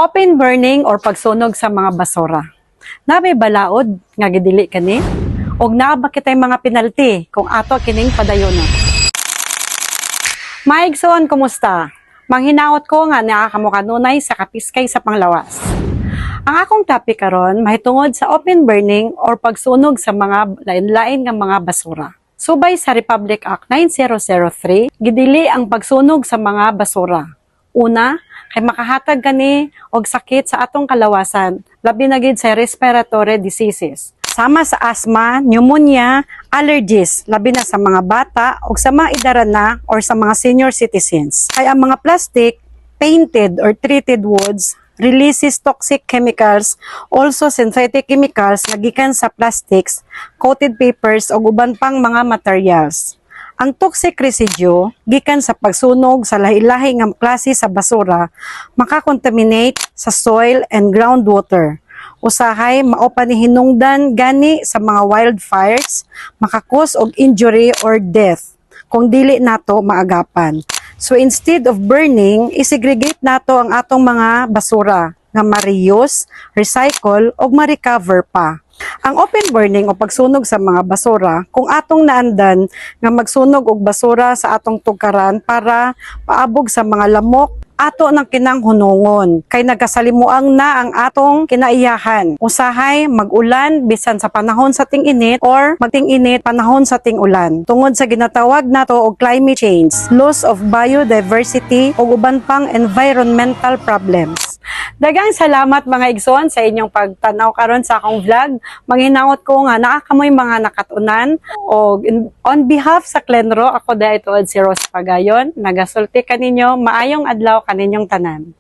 Open burning or pagsunog sa mga basura. Nabay balaod nga gidili kani og naa ba kitay mga penalty kung ato kining padayonon. Maigsoon, kumusta? Manghinaot ko nga naa kamo kanunay sa kapiskay sa panglawas. Ang akong topic karon mahitungod sa open burning or pagsunog sa mga lain-lain nga mga basura. Subay sa Republic Act 9003, gidili ang pagsunog sa mga basura. Una, kay makahatag kani og sakit sa atong kalawasan, labi na gid sa respiratory diseases. Sama sa asthma, pneumonia, allergies, labi na sa mga bata o sa mga idara na or sa mga senior citizens. Kay ang mga plastic, painted or treated woods, releases toxic chemicals, also synthetic chemicals na gikan sa plastics, coated papers o uban pang mga materials. Ang toxic residue, gikan sa pagsunog sa lahi-lahi nga klase sa basura, makakontaminate sa soil and groundwater. Usahay, mao pa ni hinungdan gani sa mga wildfires, makakos og injury or death kung dili nato maagapan. So instead of burning, isegregate nato ang atong mga basura nga ma-reuse, recycle o ma-recover pa. Ang open burning o pagsunog sa mga basura, kung atong naandan nga magsunog og basura sa atong tukaran para paabog sa mga lamok, ato ng kinanghunungon kay nagkasalimuang na ang atong kinaiyahan. Usahay mag-ulan bisan sa panahon sa ting-init or magting-init panahon sa ting-ulan. Tungod sa ginatawag nato og climate change, loss of biodiversity ug uban pang environmental problems. Daghang salamat mga igsoon sa inyong pagtanaw karon sa akong vlog. Manghinaot ko nga naa kamoy mga nakatunan og on behalf sa Clenro, ako dahil si Rose Pagayon. Nagasulti kaninyo maayong adlaw kaninyong tanan.